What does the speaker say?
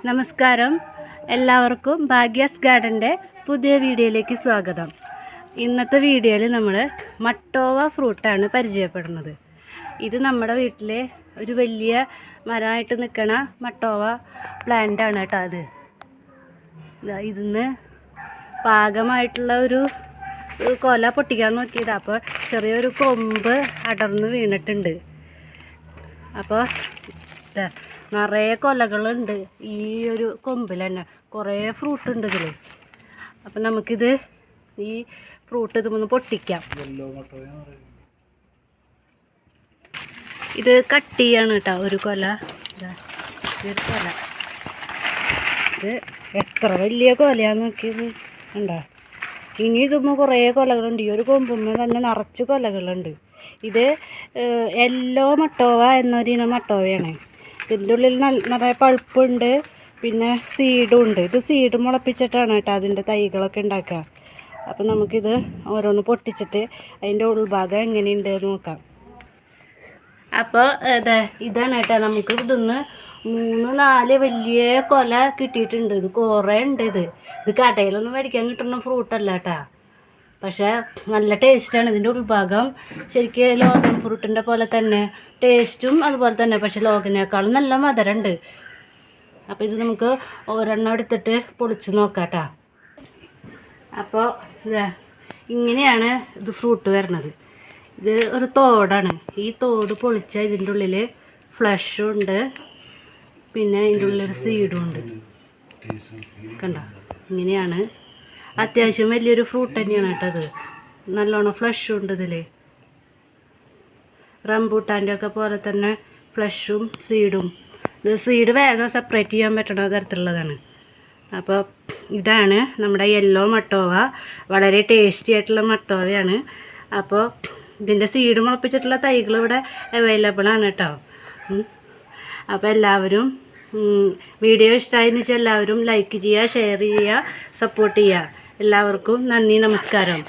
നമസ്കാരം, എല്ലാവർക്കും ഭാഗ്യാസ് ഗാർഡൻ്റെ പുതിയ വീഡിയോയിലേക്ക് സ്വാഗതം. ഇന്നത്തെ വീഡിയോയിൽ നമ്മൾ മട്ടോവ ഫ്രൂട്ടാണ് പരിചയപ്പെടുന്നത്. ഇത് നമ്മുടെ വീട്ടിലെ ഒരു വലിയ മരമായിട്ട് നിൽക്കണ മട്ടോവ പ്ലാന്റ് ആണ് കേട്ടോ. അത് ഇതിന്ന് പാകമായിട്ടുള്ള ഒരു കൊല പൊട്ടിക്കാൻ നോക്കിയതാണ്. അപ്പോൾ ചെറിയൊരു കൊമ്പ് അടർന്ന് വീണിട്ടുണ്ട്. അപ്പോൾ നിറയെ കൊലകളുണ്ട് ഈ ഒരു കൊമ്പിൽ തന്നെ. കുറേ ഫ്രൂട്ട് ഉണ്ട് ഇതിൽ. അപ്പം നമുക്കിത് ഈ ഫ്രൂട്ട് ഇതൊന്ന് പൊട്ടിക്കാം. ഇത് കട്ട് ചെയ്യാണ് കേട്ടോ ഒരു കൊല. ഇതൊരു കൊല. ഇത് എത്ര വലിയ കൊലയാന്ന് നോക്കിയത് ഉണ്ടോ. ഇനി ഇതുമ്പോൾ കുറേ കൊലകളുണ്ട്. ഈ ഒരു കൊമ്പുമ്പോൾ തന്നെ നിറച്ച് കൊലകളുണ്ട്. ഇത് യെല്ലോ മട്ടോവ എന്നൊരു മട്ടോവയാണ്. ഇതിൻ്റെ ഉള്ളിൽ നിറയെ പഴുപ്പുണ്ട്, പിന്നെ സീഡും ഉണ്ട്. ഇത് സീഡ് മുളപ്പിച്ചിട്ടാണ് കേട്ടോ അതിൻ്റെ തൈകളൊക്കെ ഉണ്ടാക്കുക. അപ്പം നമുക്കിത് ഓരോന്ന് പൊട്ടിച്ചിട്ട് അതിൻ്റെ ഉൾഭാഗം എങ്ങനെയുണ്ട് നോക്കാം. അപ്പോൾ ഇതാണ് കേട്ടോ. നമുക്ക് ഇതൊന്ന് 3-4 വലിയ കൊല കിട്ടിയിട്ടുണ്ട്. ഇത് കുറേ ഉണ്ട്. ഇത് കടയിലൊന്നും മേടിക്കാൻ കിട്ടുന്ന ഫ്രൂട്ടല്ല കേട്ടോ. പക്ഷേ നല്ല ടേസ്റ്റാണ്. ഇതിൻ്റെ ഉൾഭാഗം ശരിക്കും ലോഗൻ ഫ്രൂട്ടിൻ്റെ പോലെ തന്നെ ടേസ്റ്റും അതുപോലെ തന്നെ. പക്ഷേ ലോഗനേക്കാളും നല്ല മധുരമുണ്ട്. അപ്പോൾ ഇത് നമുക്ക് ഒരെണ്ണം എടുത്തിട്ട് പൊളിച്ച് നോക്കാം കേട്ടോ. അപ്പോൾ ഇങ്ങനെയാണ് ഇത് ഫ്രൂട്ട് വരണത്. ഇത് ഒരു തോടാണ്. ഈ തോട് പൊളിച്ചാൽ ഇതിൻ്റെ ഉള്ളിൽ ഫ്ലഷും ഉണ്ട്, പിന്നെ ഇതിൻ്റെ ഉള്ളിലൊരു സീഡും ഉണ്ട്. കണ്ടോ, ഇങ്ങനെയാണ്. അത്യാവശ്യം വലിയൊരു ഫ്രൂട്ട് തന്നെയാണ് കേട്ടോ. അത് നല്ലോണം ഫ്ലഷും ഉണ്ട് ഇതിൽ. റംബൂട്ടാൻ്റെ ഒക്കെ പോലെ തന്നെ ഫ്ലഷും സീഡും. ഇത് സീഡ് വേഗം സെപ്പറേറ്റ് ചെയ്യാൻ പറ്റുന്ന തരത്തിലുള്ളതാണ്. അപ്പോൾ ഇതാണ് നമ്മുടെ യെല്ലോ മട്ടോവ. വളരെ ടേസ്റ്റി ആയിട്ടുള്ള മട്ടോവയാണ്. അപ്പോൾ ഇതിൻ്റെ സീഡ് മുളപ്പിച്ചിട്ടുള്ള തൈകൾ ഇവിടെ അവൈലബിൾ ആണ് കേട്ടോ. അപ്പോൾ എല്ലാവരും വീഡിയോ ഇഷ്ടമായെന്ന് വെച്ചാൽ എല്ലാവരും ലൈക്ക് ചെയ്യുക, ഷെയർ ചെയ്യുക, സപ്പോർട്ട് ചെയ്യുക. എല്ലാവർക്കും നന്ദി, നമസ്കാരം.